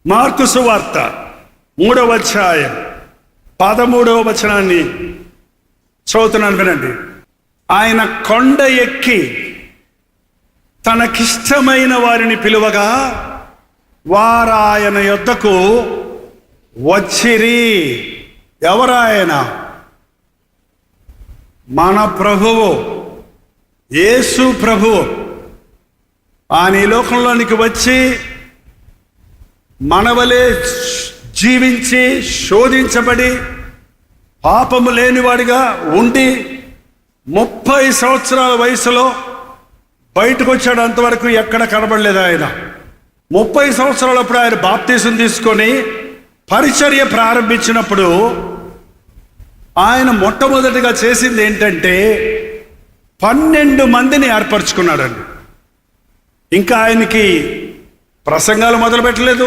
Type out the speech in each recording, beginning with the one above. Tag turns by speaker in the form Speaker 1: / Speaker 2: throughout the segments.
Speaker 1: Mark సువార్త 3వ అధ్యాయం 13వ వచనాన్ని చదువుతున్నాను, వినండి. ఆయన కొండ ఎక్కి తనకిష్టమైన వారిని పిలువగా వారు ఆయన యొద్దకు వచ్చిరి. ఎవరాయన? మన ప్రభువు, యేసు ప్రభువు. ఆయన ఈ లోకంలోనికి వచ్చి మనవలే జీవించి శోధించబడి పాపము లేనివాడిగా ఉండి 30 సంవత్సరాల వయసులో బయటకు వచ్చాడు. అంతవరకు ఎక్కడ కనబడలేదు ఆయన. 30 సంవత్సరాలప్పుడు ఆయన బాప్తీసం తీసుకొని పరిచర్య ప్రారంభించినప్పుడు ఆయన మొట్టమొదటిగా చేసింది ఏంటంటే 12 మందిని ఏర్పరచుకున్నాడండి. ఇంకా ఆయనకి ప్రసంగాలు మొదలు పెట్టలేదు,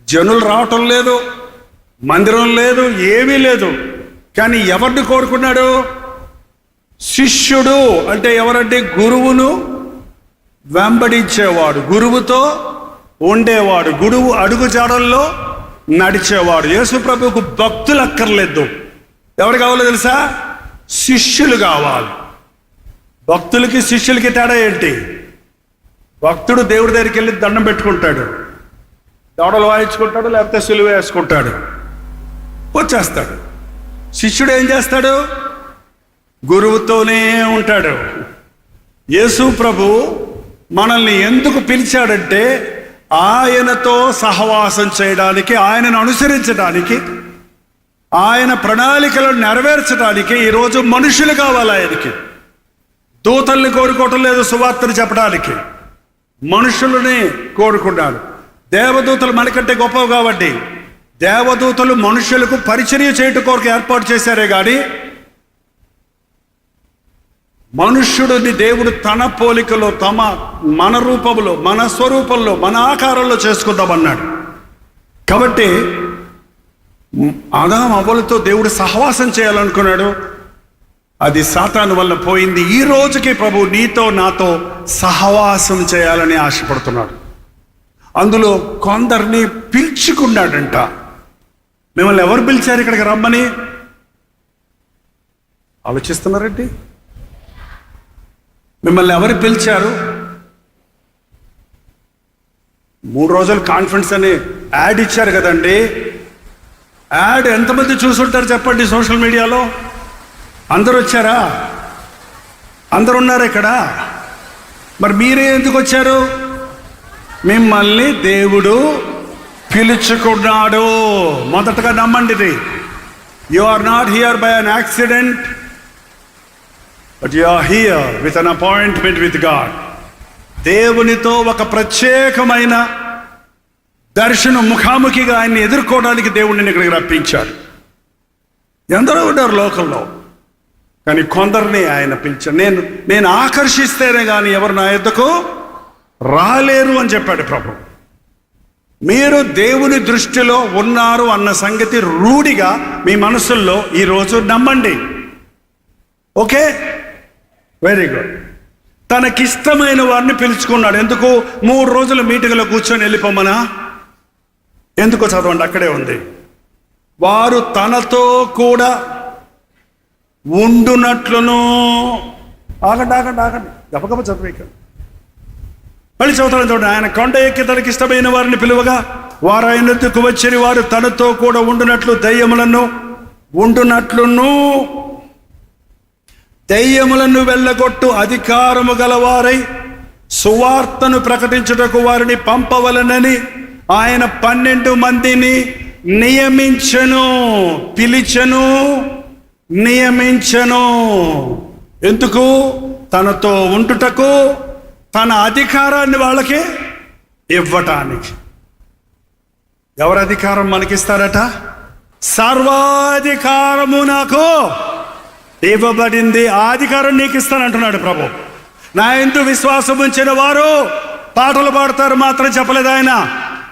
Speaker 1: జనులు రావటం లేదు, మందిరం లేదు, ఏమీ లేదు. కానీ ఎవరిని కోరుకున్నాడు? శిష్యుడు అంటే ఎవరంటే గురువును వెంబడించేవాడు, గురువుతో ఉండేవాడు, గురువు అడుగు జాడల్లో నడిచేవాడు. యేసు ప్రభువుకు భక్తులు అక్కర్లేదు. ఎవరు కావాలో తెలుసా? శిష్యులు కావాలి. భక్తులకి శిష్యులకి తేడా ఏంటి? భక్తుడు దేవుడి దగ్గరికి వెళ్ళి దండం పెట్టుకుంటాడు, దవడలు వాయించుకుంటాడు, లేకపోతే సిలువ వేసుకుంటాడు, వచ్చేస్తాడు. శిష్యుడు ఏం చేస్తాడు? గురువుతోనే ఉంటాడు. యేసు ప్రభు మనల్ని ఎందుకు పిలిచాడంటే ఆయనతో సహవాసం చేయడానికి, ఆయనను అనుసరించడానికి, ఆయన ప్రణాళికలను నెరవేర్చడానికి. ఈరోజు మనుషులు కావాలి ఆయనకి. దూతల్ని కోరుకోవటం లేదు సువార్తను చెప్పడానికి, మనుషులని కోరుకున్నాడు. దేవదూతలు మనకంటే గొప్పవి కాబట్టి దేవదూతలు మనుషులకు పరిచర్య చేయటం కొరకు ఏర్పాటు చేశారే కానీ మనుష్యుడిని దేవుడు తన పోలికలో, మన రూపంలో, మన స్వరూపంలో, మన ఆకారంలో చేసుకుందామన్నాడు. కాబట్టి ఆదాము అవ్వలతో దేవుడు సహవాసం చేయాలనుకున్నాడు. అది సాతాను వల్ల పోయింది. ఈ రోజుకి ప్రభు నీతో నాతో సహవాసం చేయాలని ఆశపడుతున్నాడు. అందులో కొందరిని పిలుచుకున్నాడంట. మిమ్మల్ని ఎవరు పిలిచారు ఇక్కడికి రమ్మని? ఆలోచిస్తున్నారండి? మిమ్మల్ని ఎవరు పిలిచారు? 3 రోజులు కాన్ఫరెన్స్ అని యాడ్ ఇచ్చారు కదండి. యాడ్ ఎంతమంది చూసుంటారు చెప్పండి? సోషల్ మీడియాలో అందరూ వచ్చారా? అందరు ఉన్నారు ఇక్కడ. మరి మీరే ఎందుకు వచ్చారు? మిమ్మల్ని దేవుడు పిలుచుకున్నాడు. మొదటగా నమ్మండి ఇది. You are not here by an accident, but you are here with an appointment with God. దేవునితో ఒక ప్రత్యేకమైన దర్శనం, ముఖాముఖిగా ఆయన్ని ఎదుర్కోవడానికి దేవుడిని ఇక్కడికి రప్పించాడు. ఎందరో ఉన్నారు లోకంలో, కానీ కొందరిని ఆయన పిలిచాడు. నేను ఆకర్షిస్తేనే కానీ ఎవరు నా యొద్దకు రాలేరు అని చెప్పాడు ప్రభు. మీరు దేవుని దృష్టిలో ఉన్నారు అన్న సంగతి రూఢిగా మీ మనసుల్లో ఈరోజు నమ్మండి. Okay, very good. తనకిష్టమైన వారిని పిలుచుకున్నాడు. ఎందుకు? 3 రోజుల మీటింగ్లో కూర్చొని వెళ్ళిపోమనా? ఎందుకో చదవండి, అక్కడే ఉంది. వారు తనతో కూడా ఉండునట్లును. ఆగండి గబగబ చదివేక మళ్ళీ చదువుతాను చూడండి. ఆయన కొండ ఎక్కి తనకి ఇష్టమైన వారిని పిలువగా వారు ఆయన ఎద్దుకు వచ్చిన వారు తనతో కూడా ఉండునట్లు దెయ్యములను వెళ్ళగొట్టు అధికారము గలవారై సువార్తను ప్రకటించుటకు వారిని పంపవలనని ఆయన 12 మందిని నియమించెను. ఎందుకు? తనతో ఉండుటకు, తన అధికారాన్ని వాళ్ళకి ఇవ్వటానికి. ఎవరు అధికారం మనకిస్తారట? సర్వాధికారము నాకు ఇవ్వబడింది, ఆ అధికారం నీకు ఇస్తానంటున్నాడు ప్రభు. నా యందు విశ్వాసం ఉంచిన వారు పాటలు పాడతారు మాత్రం చెప్పలేదు ఆయన.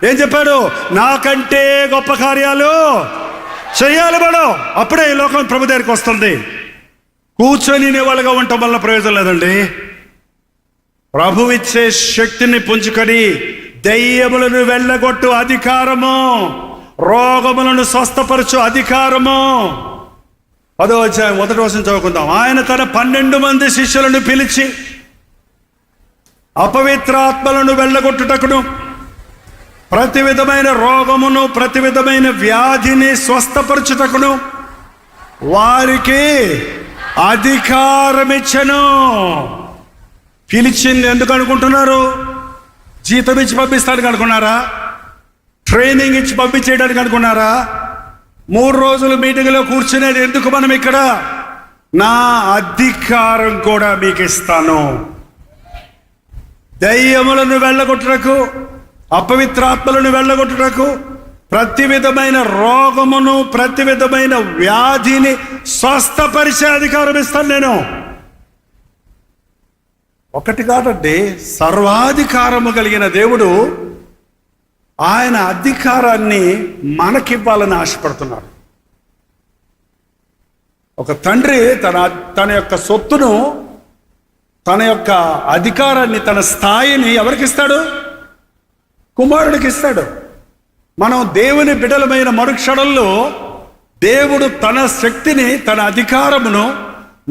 Speaker 1: ఏం చెప్పాడు? నాకంటే గొప్ప కార్యాలు చెయ్యాలి మనం. అప్పుడే ఈ లోకం ప్రభు దగ్గరికి వస్తుంది. కూర్చొని వాళ్ళగా ఉండటం వల్ల ప్రయోజనం లేదండి. ప్రభువిచ్చే శక్తిని పుంజుకొని దెయ్యములను వెళ్ళగొట్టు అధికారము, రోగములను స్వస్థపరచు అధికారము. 10వ అధ్యాయం 1వ వచనం చదువుకుందాం. ఆయన తన 12 మంది శిష్యులను పిలిచి అపవిత్రాత్మలను వెళ్ళగొట్టుటకును, ప్రతి విధమైన రోగమును, ప్రతి విధమైన వ్యాధిని స్వస్థపరచుటకును వారికి అధికారం ఇచ్చెను. పిలిచింది ఎందుకు అనుకుంటున్నారు? జీతం ఇచ్చి పంపిస్తానికి అనుకున్నారా? ట్రైనింగ్ ఇచ్చి పంపించేయడానికి అనుకున్నారా? 3 రోజులు మీటింగ్లో కూర్చునేది ఎందుకు? మనం ఇక్కడ నా అధికారం కూడా మీకు ఇస్తాను. దయ్యములను వెళ్ళగొట్టుటకు, అపవిత్రాత్మలను వెళ్ళగొట్టుటకు, ప్రతి విధమైన రోగమును, ప్రతి విధమైన వ్యాధిని స్వస్థపరిచే అధికారం ఇస్తాను నేను. ఒకటి కాదండి, సర్వాధికారము కలిగిన దేవుడు ఆయన అధికారాన్ని మనకివ్వాలని ఆశపడుతున్నాడు. ఒక తండ్రి తన యొక్క సొత్తును, తన యొక్క అధికారాన్ని, తన స్థాయిని ఎవరికి ఇస్తాడు? కుమారుడికి ఇస్తాడు. మనం దేవుని బిడ్డలమైన మరుక్షణంలో దేవుడు తన శక్తిని, తన అధికారమును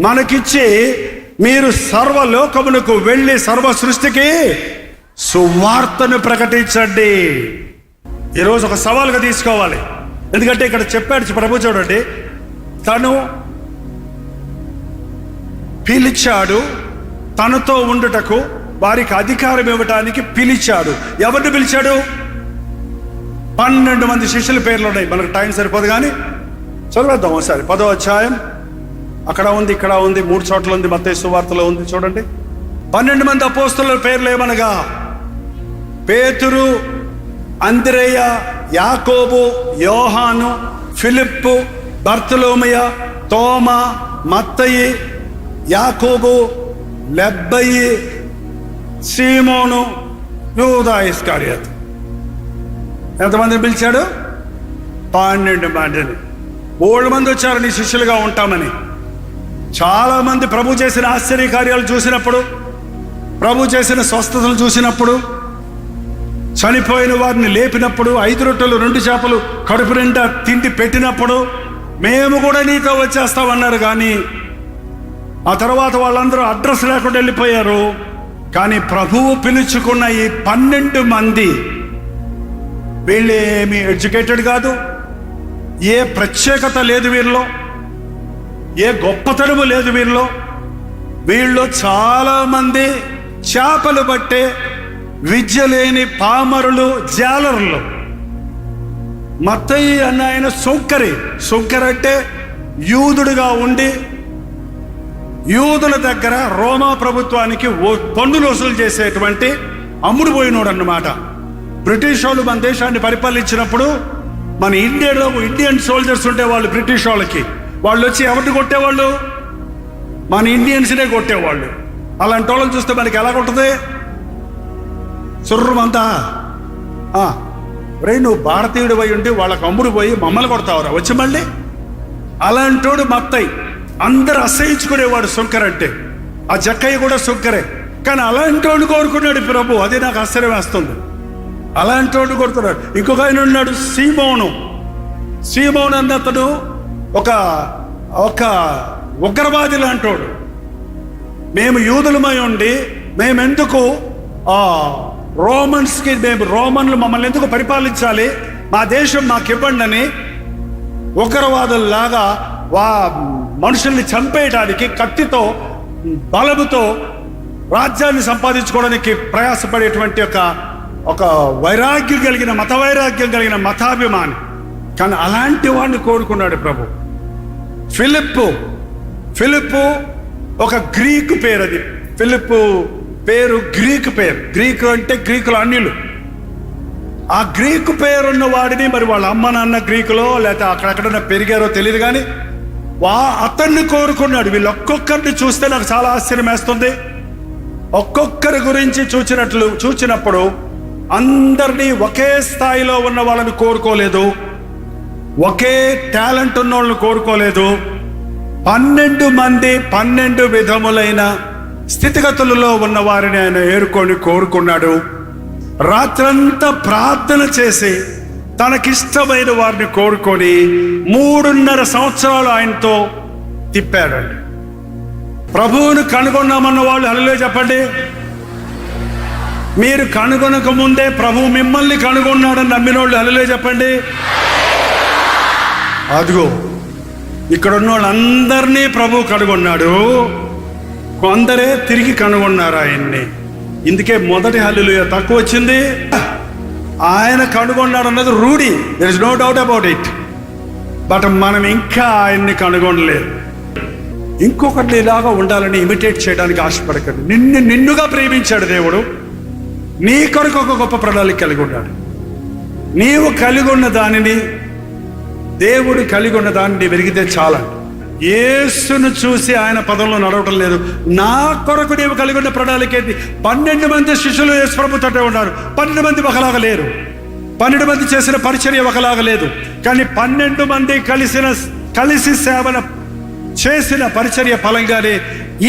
Speaker 1: మనకిచ్చి, మీరు సర్వలోకమునకు వెళ్ళి సర్వ సృష్టికి సువార్తను ప్రకటించండి. ఈరోజు ఒక సవాలుగా తీసుకోవాలి. ఎందుకంటే ఇక్కడ చెప్పాడు ప్రభు, చూడండి, తను పిలిచాడు, తనతో ఉండుటకు, వారికి అధికారం ఇవ్వటానికి పిలిచాడు. ఎవరిని పిలిచాడు? 12 మంది శిష్యుల పేర్లు ఉన్నాయి. మనకు టైం సరిపోదు కానీ చదివేద్దాం ఒకసారి. 10వ అధ్యాయం అక్కడ ఉంది, ఇక్కడ ఉంది, 3 చోట్ల ఉంది, మత్తయి సువార్తలో ఉంది. చూడండి, 12 మంది అపోస్తలుల పేర్లు ఏమనగా పేతురు, అంద్రేయ, యాకోబు, యోహాను, ఫిలిప్పు, బర్తలోమయ, తోమా, మత్తయి, యాకోబు, లెబ్బయి, సీమోను, యూదా ఇస్కరియోతు. ఎంతమందిని పిలిచాడు? 12 మందిని. 3 మంది వచ్చారు నీ శిష్యులుగా ఉంటామని. చాలా మంది ప్రభు చేసిన ఆశ్చర్య కార్యాలు చూసినప్పుడు, ప్రభు చేసిన స్వస్థతలు చూసినప్పుడు, చనిపోయిన వారిని లేపినప్పుడు, 5 రొట్టెలు 2 చేపలు కడుపు నిండా తిండి పెట్టినప్పుడు మేము కూడా నీతో వచ్చేస్తామన్నారు. కానీ ఆ తర్వాత వాళ్ళందరూ అడ్రస్ లేకుండా వెళ్ళిపోయారు. కానీ ప్రభువు పిలుచుకున్న ఈ 12 మంది వీళ్ళేమి ఎడ్యుకేటెడ్ కాదు, ఏ ప్రత్యేకత లేదు వీరిలో, ఏ గొప్పతనము లేదు వీరిలో. వీళ్ళు చాలా మంది చేపలు పట్టే విద్య లేని పామరులు, జాలరులు. మత్తయి అన్న ఆయన సొంకరి. సొంకరి అంటే యూదుడుగా ఉండి యూదుల దగ్గర రోమా ప్రభుత్వానికి పన్నులు వసూలు చేసేటువంటి అమ్ముడు పోయినోడు అన్నమాట. బ్రిటిష్ వాళ్ళు మన దేశాన్ని పరిపాలించినప్పుడు మన ఇండియాలో ఇండియన్ సోల్జర్స్ ఉంటే వాళ్ళు బ్రిటిష్ వాళ్ళకి, వాళ్ళు వచ్చి ఎవరిని కొట్టేవాళ్ళు? మన ఇండియన్స్నే కొట్టేవాళ్ళు. అలాంటి వాళ్ళని చూస్తే మనకి ఎలా కొట్టది? సుర్రమంతా రే, నువ్వు భారతీయుడు పోయి ఉండి వాళ్ళకి అమ్ముడు పోయి మమ్మల్ని కొడతావురా వచ్చి మళ్ళీ. అలాంటోడు మత్తయి. అందరు అసహించుకునేవాడు సొంకరంటే. ఆ జక్కయ్య కూడా సొంకరే. కానీ అలాంటోడు కోరుకున్నాడు ప్రభు. అది నాకు ఆశ్చర్యం వేస్తుంది. అలాంటోడు కొడుతున్నాడు. ఇంకొక ఆయన ఉన్నాడు సీమోను. సీమోను అన్నతను ఒక ఉగ్రవాది లాంటోడు. మేము యూదులమై ఉండి మేమెందుకు రోమన్స్కి, రోమన్లు మమ్మల్ని ఎందుకు పరిపాలించాలి, మా దేశం మాకు ఇవ్వండి అని ఉగ్రవాదుల్లాగా మనుషుల్ని చంపేయడానికి కత్తితో, బలముతో రాజ్యాన్ని సంపాదించుకోవడానికి ప్రయాసపడేటువంటి ఒక వైరాగ్యం కలిగిన, మత వైరాగ్యం కలిగిన మతాభిమాని. కానీ అలాంటి వాడిని కోరుకున్నాడు ప్రభు. ఫిలిప్పు ఒక గ్రీకు పేరు. అది ఫిలిప్పు పేరు గ్రీకు పేరు. గ్రీకు అంటే గ్రీకుల అన్యులు. ఆ గ్రీకు పేరున్న వాడిని, మరి వాళ్ళ అమ్మ నాన్న గ్రీకులో లేకపోతే అక్కడెక్కడన్నా పెరిగారో తెలియదు, కానీ అతన్ని కోరుకున్నాడు. వీళ్ళు ఒక్కొక్కరిని చూస్తే నాకు చాలా ఆశ్చర్యం వేస్తుంది. ఒక్కొక్కరి గురించి చూచినప్పుడు అందరినీ ఒకే స్థాయిలో ఉన్న వాళ్ళని కోరుకోలేదు, ఒకే టాలెంట్ ఉన్న వాళ్ళని కోరుకోలేదు. 12 మంది 12 విధములైన స్థితిగతులలో ఉన్న వారిని ఆయన కోరుకున్నాడు. రాత్రంతా ప్రార్థన చేసి తనకిష్టమైన వారిని కోరుకొని 3.5 సంవత్సరాలు ఆయనతో తిప్పాడండి. ప్రభువును కనుగొన్నామన్న వాళ్ళు హల్లెలూయా చెప్పండి. మీరు కనుగొనక ముందే ప్రభువు మిమ్మల్ని కనుగొన్నాడని నమ్మిన వాళ్ళు హల్లెలూయా చెప్పండి. అదిగో ఇక్కడ ఉన్న వాళ్ళందరినీ ప్రభువు కనుగొన్నాడు. కొందరే తిరిగి కనుగొన్నారు ఆయన్ని. ఇందుకే మొదటి హల్లెలూయా తక్కువ వచ్చింది. ఆయన కనుగొన్నాడు అన్నది రూఢి, there is no doubt about it. But మనం ఇంకా ఆయన్ని కనుగొనలేదు. ఇంకొకటి ఇలాగా ఉండాలని ఇమిటేట్ చేయడానికి ఆశపడకండి. నిన్నుగా ప్రేమించాడు దేవుడు. నీ కొరకు ఒక గొప్ప ప్రణాళిక కలిగి ఉన్నాడు. నీవు కలిగి ఉన్న దానిని, దేవుడు కలిగి ఉన్న దానిని వెలిగితే చాలా. యేసును చూసి ఆయన పదంలో నడవటం లేదు. నా కొరకు నీవు కలిగి ఉన్న ప్రణాళిక ఏంటి? 12 మంది శిష్యులు యేసు ప్రభుతోటే ఉన్నారు. 12 మంది ఒకలాగా లేరు. 12 మంది చేసిన పరిచర్య ఒకలాగా లేదు. కానీ 12 మంది కలిసి సేవన చేసిన పరిచర్య ఫలంగానే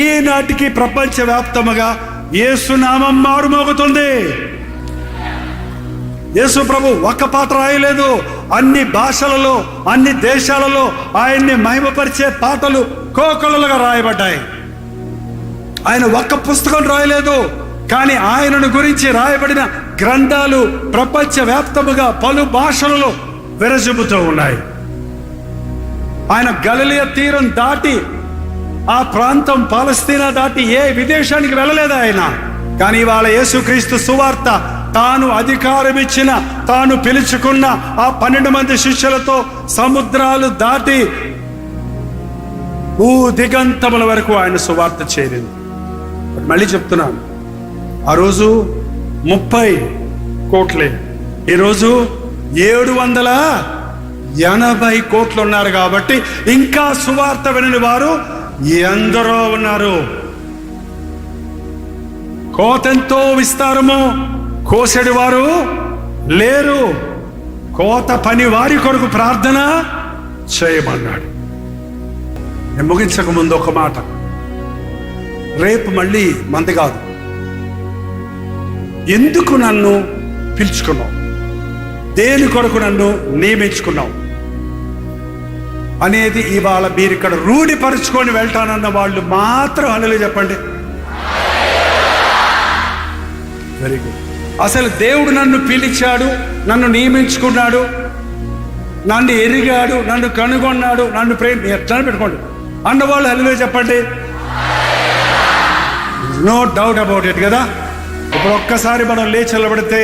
Speaker 1: ఈనాటికి ప్రపంచవ్యాప్తముగా యేసు నామం మారుమోగుతుంది. యేసు ప్రభు ఒక్క పాట రాయలేదు. అన్ని భాషలలో, అన్ని దేశాలలో ఆయన్ని మహిమపరిచే పాటలు కోకొల్లలుగా రాయబడ్డాయి. ఆయన ఒక్క పుస్తకం రాయలేదు, కానీ ఆయనను గురించి రాయబడిన గ్రంథాలు ప్రపంచవ్యాప్తముగా పలు భాషలలో విరజిమ్ముతూ ఉన్నాయి. ఆయన గలిలయ తీరం దాటి, ఆ ప్రాంతం పాలస్తీనా దాటి ఏ విదేశానికి వెళ్ళలేదు ఆయన. కానీ ఇవాళ యేసుక్రీస్తు సువార్త తాను అధికారం ఇచ్చిన, తాను పిలుచుకున్న ఆ 12 మంది శిష్యులతో సముద్రాలు దాటి భూ దిగంతముల వరకు ఆయన సువార్త చేరింది. మళ్ళీ చెప్తున్నాను, ఆ రోజు 30 కోట్లే, ఈరోజు 780 కోట్లు ఉన్నారు. కాబట్టి ఇంకా సువార్త వినని వారు ఎందరో ఉన్నారు. కోతెంతో విస్తారము, కోసెడి వారు లేరు. కోత పని వారి కొరకు ప్రార్థన చేయమన్నాడు. నేను ముగించక ముందు ఒక మాట, రేపు మళ్ళీ మంది కాదు. ఎందుకు నన్ను పిలుచుకున్నావు, దేని కొరకు నన్ను నియమించుకున్నావు అనేది ఇవాళ మీరు ఇక్కడ రూఢిపరుచుకొని వెళ్తానన్న వాళ్ళు మాత్రం హల్లెలూయా చెప్పండి. Very good. అసలు దేవుడు నన్ను పిలిచాడు, నన్ను నియమించుకున్నాడు, నన్ను ఎరిగాడు, నన్ను కనుగొన్నాడు, నన్ను ఎట్లా పెట్టుకోండి అన్నవాళ్ళు హల్లెలూయా చెప్పండి. నో డౌట్ అబౌట్ ఇట్ కదా. ఇప్పుడు ఒక్కసారి మనం లేచి నిలబడితే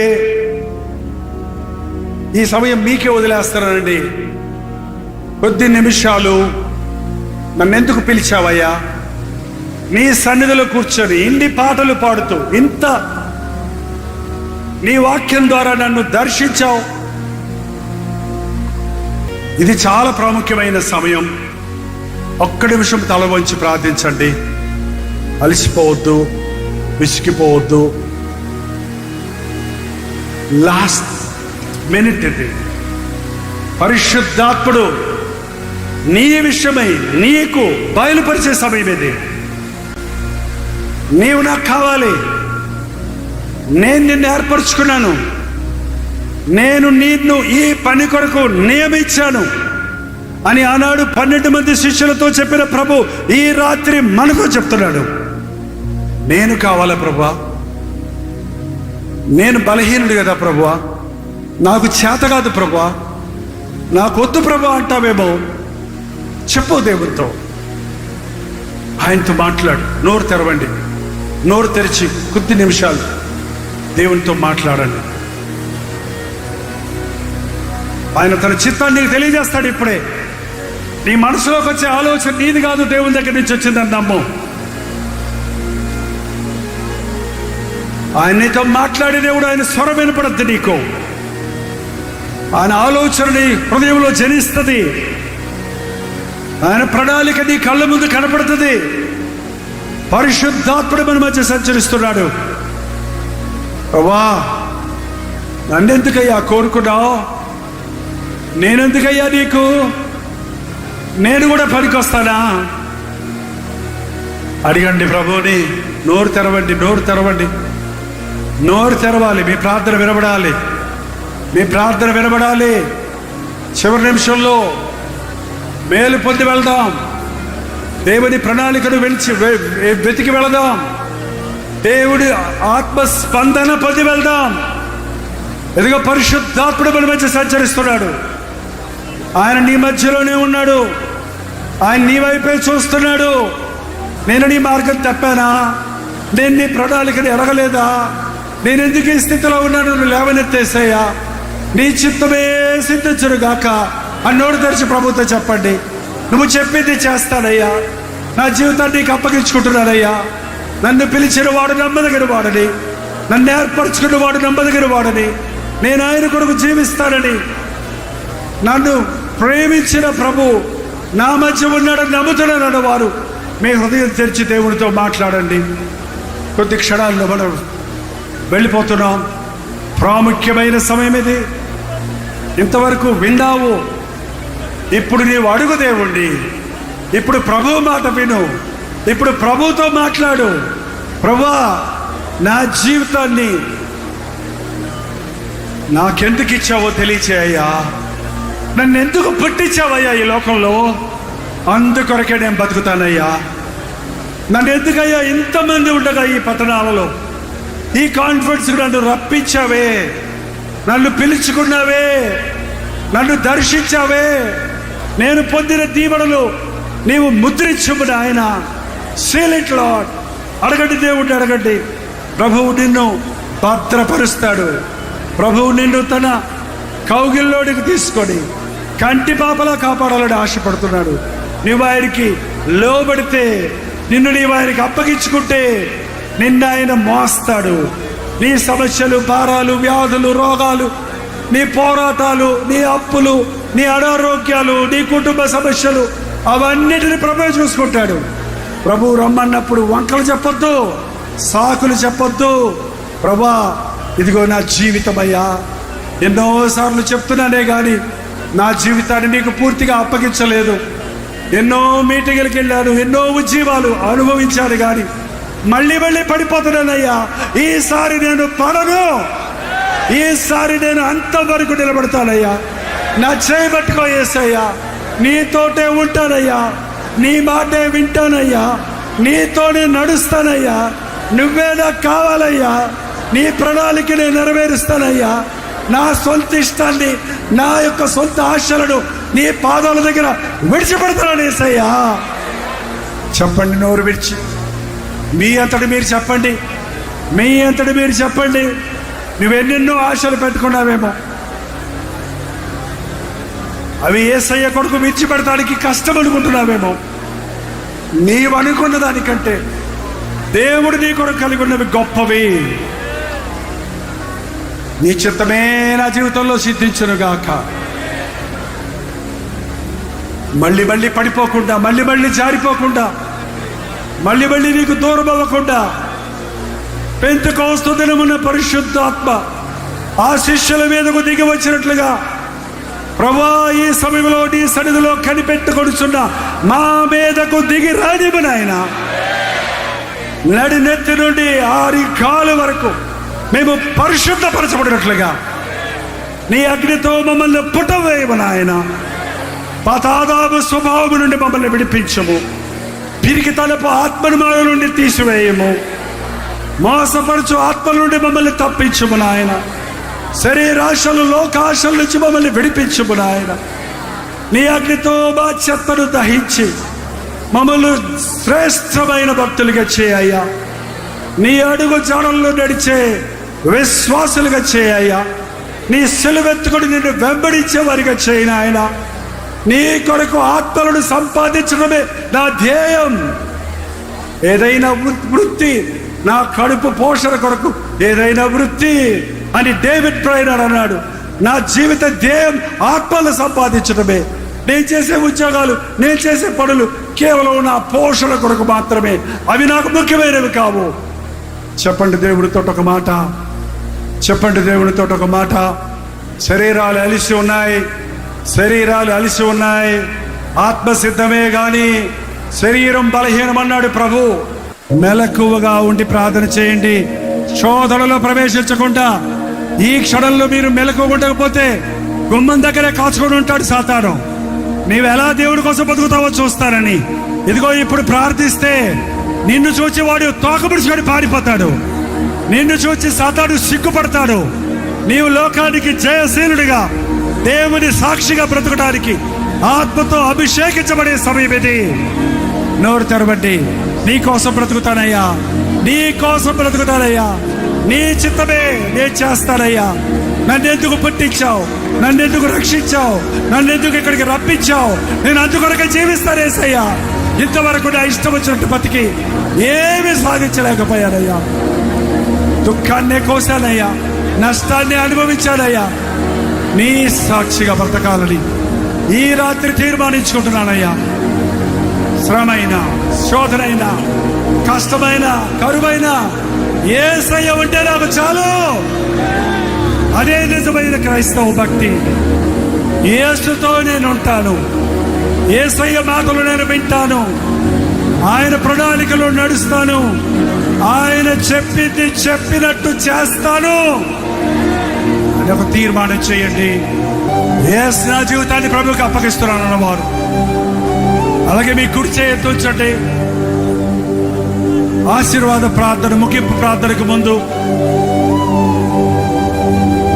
Speaker 1: ఈ సమయం మీకే వదిలేస్తానండి. కొద్ది నిమిషాలు నన్నెందుకు పిలిచావయ్యా, నీ సన్నిధిలో కూర్చొని ఇన్ని పాటలు పాడుతూ, ఇంత నీ వాక్యం ద్వారా నన్ను దర్శించావు. ఇది చాలా ప్రాముఖ్యమైన సమయం. ఒక్క నిమిషం తల వంచి ప్రార్థించండి. అలసిపోవద్దు, విసిగిపోవద్దు. లాస్ట్ మినిట్ ఇది. పరిశుద్ధాత్ముడు నీ విషయమై నీకు బయలుపరిచే సమయం ఇది. నీవు నాకు కావాలి, నేను నిన్ను ఏర్పరచుకున్నాను, నేను నిన్ను ఈ పని కొరకు నియమించాను అని ఆనాడు 12 మంది శిష్యులతో చెప్పిన ప్రభు ఈ రాత్రి మనకు చెప్తున్నాడు. నేను కావాలా ప్రభువా, నేను బలహీనుడు కదా ప్రభువా, నాకు చేత కాదు ప్రభువా, నాకు వద్దు ప్రభువా అంటావేమో. చెప్పు దేవునితో, ఆయనతో మాట్లాడు. నోరు తెరవండి. నోరు తెరిచి కొద్ది నిమిషాలు దేవునితో మాట్లాడండి. ఆయన తన చిత్తాన్ని నీకు తెలియజేస్తాడు. ఇప్పుడే నీ మనసులోకి వచ్చే ఆలోచన నీది కాదు, దేవుని దగ్గర నుంచి వచ్చిందని నమ్ము. ఆయన నీతో మాట్లాడే దేవుడు, ఆయన స్వరం వినపడద్దు నీకు. ఆయన ఆలోచన నీ హృదయంలో జనిస్తుంది. ఆయన ప్రణాళిక నీ కళ్ళ ముందు కనపడుతుంది. పరిశుద్ధాత్ముడు మన మధ్య సంచరిస్తున్నాడు. ప్రభా, నన్నెందుకయ్యా కోరుకున్నావు, నేనెందుకయ్యా నీకు, నేను కూడా పనికొస్తానా? అడిగండి ప్రభువుని. నోరు తెరవండి, నోరు తెరవండి. నోరు తెరవాలి, మీ ప్రార్థన వినబడాలి, మీ ప్రార్థన వినబడాలి. చివరి నిమిషంలో మేలు పొంది వెళ్దాం, దేవుని ప్రణాళికను వెతికి వెళదాం, దేవుడి ఆత్మ స్పందన పొంది వెళ్దాం. ఎదుగో పరిశుద్ధాత్ముడు మన మధ్య సంచరిస్తున్నాడు. ఆయన నీ మధ్యలోనే ఉన్నాడు, ఆయన నీ వైపే చూస్తున్నాడు. నేను నీ మార్గం తప్పానా? నేను నీ ప్రణాళికను ఎరగలేదా? నేను ఎందుకు ఈ స్థితిలో ఉన్నాను? నువ్వు లేవనెత్తేసయ్యా, నీ చిత్తమే సిద్ధించును గాక అని నోరు తెరిచి ప్రభుత్వం చెప్పండి. నువ్వు చెప్పింది చేస్తానయ్యా, నా జీవితాన్ని నీకు అప్పగించుకుంటున్నానయ్యా. నన్ను పిలిచిన వాడు నమ్మదగిన వాడని, నన్ను ఏర్పరచుకున్న వాడు నమ్మదగిన వాడని, నేను ఆయన కొరకు జీవిస్తానని, నన్ను ప్రేమించిన ప్రభు నా మధ్య ఉన్నాడని నమ్ముతున్నాడు వారు మీ హృదయం తెరిచి దేవునితో మాట్లాడండి. కొద్ది క్షణాల్లో మనం వెళ్ళిపోతున్నాం. ప్రాముఖ్యమైన సమయం ఇది. ఇంతవరకు విన్నావు, ఇప్పుడు నీవు అడుగు దేవుణ్ణి. ఇప్పుడు ప్రభు మాట విను, ఇప్పుడు ప్రభుతో మాట్లాడు. ప్రభువా, నా జీవితాన్ని నాకెందుకు ఇచ్చావో తెలియచేయ్యా. నన్ను ఎందుకు పుట్టించావయ్యా ఈ లోకంలో? అందుకొరకే నేను బతుకుతానయ్యా. నన్ను ఎందుకయ్యా ఇంతమంది ఉండగా ఈ పట్టణాలలో ఈ కాన్ఫరెన్స్ నన్ను రప్పించావే, నన్ను పిలుచుకున్నావే, నన్ను దర్శించావే. నేను పొందిన దీవెనలు నీవు ముద్రించుము నాయన. Seal it lord. అడగండి, దేవుడిని అడగండి. ప్రభువు నిన్ను భద్రపరుస్తాడు. ప్రభువు నిన్ను తన కౌగిల్లోనికి తీసుకొని కంటి పాపలా కాపాడాలని ఆశపడుతున్నాడు. నువ్వు ఆయనకి లోబడితే, నిన్ను నీవు ఆయనకి అప్పగించుకుంటే నిన్ను ఆయన మోస్తాడు. నీ సమస్యలు, భారాలు, వ్యాధులు, రోగాలు, నీ పోరాటాలు, నీ అప్పులు, నీ అనారోగ్యాలు, నీ కుటుంబ సమస్యలు, అవన్నిటిని ప్రభువే చూసుకుంటాడు. ప్రభువు రమ్మన్నప్పుడు వంకలు చెప్పొద్దు, సాకులు చెప్పొద్దు. ప్రభా, ఇదిగో నా జీవితమయ్యా, ఎన్నోసార్లు చెప్తున్నానే కానీ నా జీవితాన్ని నీకు పూర్తిగా అప్పగించలేదు. ఎన్నో మీటింగులకు వెళ్ళాను, ఎన్నో ఉద్యమాలు అనుభవించాను, కానీ మళ్ళీ పడిపోతున్నానయ్యా. ఈసారి నేను పడను, ఈసారి నేను అంతవరకు నిలబడతానయ్యా. నా చేయబట్టుకో యేసయ్యా, నీతోటే ఉంటానయ్యా, నీ మాటే వింటానయ్యా, నీతోనే నడుస్తానయ్యా. నువ్వే నాకు కావాలయ్యా. నీ ప్రణాళిక నేను నెరవేరుస్తానయ్యా. నా సొంత ఇష్టాన్ని, నా యొక్క సొంత ఆశలను నీ పాదాల దగ్గర విడిచిపెడతాను యేసయ్యా. చెప్పండి, నోరు విడిచి మీ అంతటి మీరు చెప్పండి, మీ అంతటి మీరు చెప్పండి. నువ్వెన్నెన్నో ఆశలు పెట్టుకున్నావేమో, అవి యేసయ్య కొడుకు విడిచిపెడతానికి కష్టం అనుకుంటున్నావేమో. నీవు అనుకున్న దానికంటే దేవుడు నీ కొరకు కలిగి ఉన్నవి గొప్పవి. నీ చిత్తమే నా జీవితంలో సిద్ధించును గాక. మళ్ళీ పడిపోకుండా, మళ్ళీ జారిపోకుండా, మళ్ళీ నీకు దూరం అవ్వకుండా, పెంతెకోస్తు దినమున పరిశుద్ధాత్మ ఆ శిష్యుల మీదకు దిగి వచ్చినట్లుగా ప్రభువా, ఈ సమయంలో నీ సన్నిధిలో కనిపెట్టుకొడుచున్న మా మీదకు దిగి రానివ్వు నాయన. నడినెత్తి నుండి ఆరి కాలు వరకు మేము పరిశుద్ధపరచబడినట్లుగా నీ అగ్నితో మమ్మల్ని పుట్టవేయము నాయన. పాతాళపు స్వభావం నుండి మమ్మల్ని విడిపించము. పిరికి తలపు ఆత్మనుమాల నుండి తీసివేయము. మోసపరచు ఆత్మల నుండి మమ్మల్ని తప్పించము నాయన. శరీరాశలు, లోకాశల నుంచి మమ్మల్ని విడిపించము నాయన. నీ అగ్నితో మా చెత్తను దహించి మమ్మల్ని శ్రేష్టమైన భక్తులుగా చేయ్యా. నీ అడుగు జాడల్లో నడిచే విశ్వాసులుగా చేయ్యా. నీ సెలవెత్తుకుని నిన్ను వెంబడించే వారిగా చేయి నాయన. నీ కొరకు ఆత్మలను సంపాదించడమే నా ధ్యేయం. ఏదైనా వృత్తి, నా కడుపు పోషణ కొరకు ఏదైనా వృత్తి అని డేవిడ్ ప్రైనర్ అన్నాడు. నా జీవిత ధ్యేయం ఆత్మలను సంపాదించడమే. నేను చేసే ఉద్యోగాలు, నేను చేసే పనులు కేవలం నా పోషణ కొరకు మాత్రమే. అవి నాకు ముఖ్యమైనవి కావు. చెప్పండి దేవుడితో ఒక మాట, చెప్పండి దేవుడితో ఒక మాట. శరీరాలు అలిసి ఉన్నాయి, శరీరాలు అలిసి ఉన్నాయి. ఆత్మసిద్ధమే గాని శరీరం బలహీనమన్నాడు ప్రభు. మెలకువగా ఉండి ప్రార్థన చేయండి.
Speaker 2: శోధనలో ప్రవేశించకుండా ఈ క్షణంలో మీరు మెలకుకుండకపోతే గుమ్మం దగ్గరే కాచుకొని ఉంటాడు సాతాను. నీవు ఎలా దేవుడి కోసం బతుకుతావో చూస్తానని. ఇదిగో ఇప్పుడు ప్రార్థిస్తే నిన్ను చూచి వాడు తోకపుడుచుకొని పారిపోతాడు. నిన్ను చూచి సాతాను సిగ్గుపడతాడు. నీవు లోకానికి జయశీలుడిగా దేవుని సాక్షిగా బ్రతకడానికి ఆత్మతో అభిషేకించబడే సమయం ఇది. నోరు తెరవండి. నీ కోసం బ్రతుకుతానయ్యా, నీ కోసం బ్రతుకుతానయ్యా, నీ చిత్తమే నేను చేస్తానయ్యా. నన్నెందుకు పుట్టించావు, నన్నెందుకు రక్షించావు, నన్నెందుకు ఇక్కడికి రప్పించావు, నేను అందుకొరకే జీవిస్తానేసయ్యా. ఇంతవరకు నా ఇష్టం వచ్చినట్టు బతికి ఏమీ సాధించలేకపోయానయ్యా. దుఃఖాన్నే కోసానయ్యా, నష్టాన్ని అనుభవించానయ్యా. నీ సాక్షిగా బ్రతకాలని ఈ రాత్రి తీర్మానించుకుంటున్నానయ్యా. శ్రమైన, శోధనైనా, కష్టమైన, కరువైన యేసయ్య ఉంటే నాకు చాలు. అదే నిజమైన క్రైస్తవ భక్తి. యేసుతో నేను ఉంటాను, యేసయ్య మాటలు నేను వింటాను, ఆయన ప్రణాళికలో నడుస్తాను, ఆయన చెప్పింది చెప్పినట్టు చేస్తాను అని ఒక తీర్మానం చేయండి. యేసు నా జీవితాన్ని ప్రభువుకి అప్పగిస్తున్నాను అన్నవారు అలాగే మీ కుడి చేయి ఎత్తుంచండి. ఆశీర్వాద ప్రార్థన, ముగింపు ప్రార్థనకు ముందు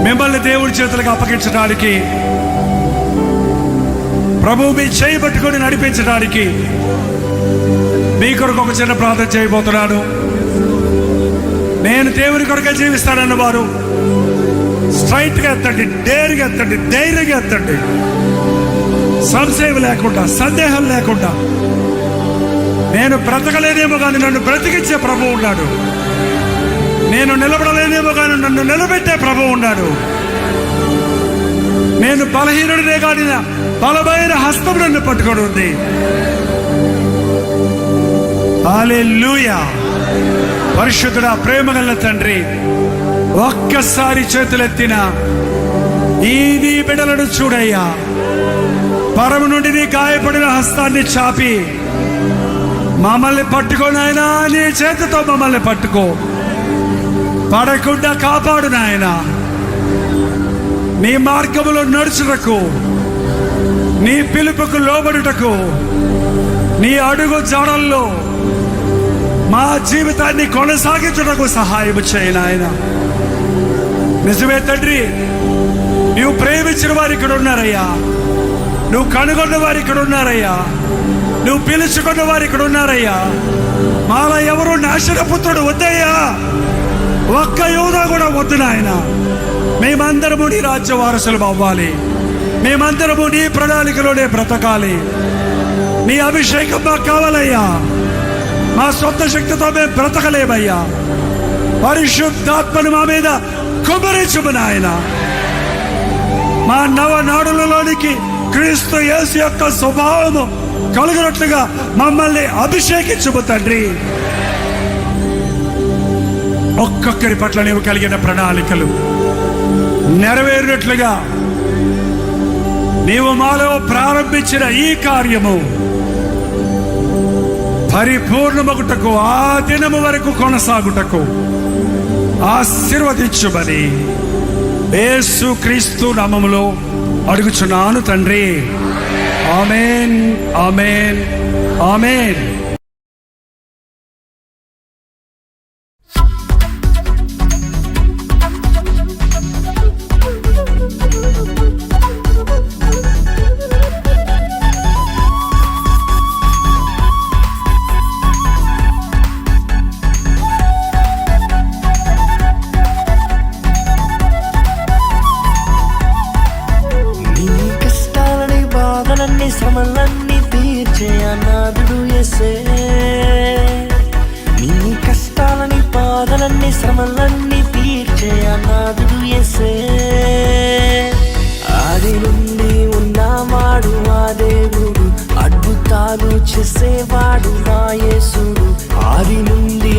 Speaker 2: మిమ్మల్ని దేవుడి చేతులకు అప్పగించడానికి, ప్రభువు మీ చేయి పట్టుకొని నడిపించడానికి మీ కొరకు ఒక చిన్న ప్రార్థన చేయబోతున్నాను. నేను దేవుని కొరకే జీవిస్తానన్న వారు స్ట్రైట్గా ఎత్తండి, డేరుగా ఎత్తండి, ధైర్యంగా ఎత్తండి. సంశయం లేకుండా, సందేహం లేకుండా. నేను బ్రతకలేనేమో కానీ నన్ను బ్రతికించే ప్రభువు ఉన్నాడు. నేను నిలబడలేనేమో కానీ నన్ను నిలబెట్టే ప్రభువు ఉన్నాడు. నేను బలహీనుడినే కానీ బలమైన హస్తం నన్ను పట్టుకొని ఉంది. హల్లెలూయా. పరిశుద్ధుడా, ప్రేమగల తండ్రి, ఒక్కసారి చేతులెత్తిన ఈ నీ బిడ్డలను చూడయ్యా. పరము నుండి నీ గాయపడిన హస్తాన్ని చాపి మమ్మల్ని పట్టుకో నాయనా. నీ చేతితో మమ్మల్ని పట్టుకో, పడకుండా కాపాడు నాయనా. నీ మార్గములో నడుచుటకు, నీ పిలుపుకు లోబడుటకు, నీ అడుగు జాడల్లో మా జీవితాన్ని కొనసాగించుటకు సహాయం చేయి నాయనా. నిజమే తండ్రి, నువ్వు ప్రేమించిన వారు ఇక్కడ ఉన్నారయ్యా, నువ్వు కనుగొన్న వారు ఇక్కడ ఉన్నారయ్యా, నువ్వు పిలుచుకున్న వారు ఇక్కడ ఉన్నారయ్యా. మాలా ఎవరు నాశనపుత్రుడు వద్దయ్యా, ఒక్క యోధా కూడా వద్దు నాయన. మేమందరము నీ రాజ్య వారసులు అవ్వాలి, మేమందరము నీ ప్రణాళికలోనే బ్రతకాలి. నీ అభిషేకం మాకు కావాలయ్యా. మా సొంత శక్తితో మేము బ్రతకలేమయ్యా. పరిశుద్ధాత్మను మా మీద కుమ్మరించుము నాయన. మా నవనాడులలోనికి క్రీస్తు యేసు యొక్క స్వభావము కలుగునట్లుగా మమ్మల్ని అభిషేకించుము తండ్రి. ఒక్కొక్కరి పట్ల నీవు కలిగిన ప్రణాళికలు నెరవేరినట్లుగా నీవు మాలో ప్రారంభించిన ఈ కార్యము పరిపూర్ణమగుటకు, ఆ దినము వరకు కొనసాగుటకు ఆశీర్వదించుమని యేసు క్రీస్తు నామములో అడుగుచున్నాను తండ్రి. ఆమేన్, ఆమేన్, ఆమేన్.
Speaker 3: శ్రమలన్నీ తీర్చే అనాథుడు యేసే. నీ కష్టాలని బాధలన్నీ శ్రమలన్నీ తీర్చే అనాథుడు యేసే. ఆది నుండి ఉన్నవాడు ఆ దేవుడు, అద్భుతాలు చేసేవాడు నా యేసుడు. ఆది నుండి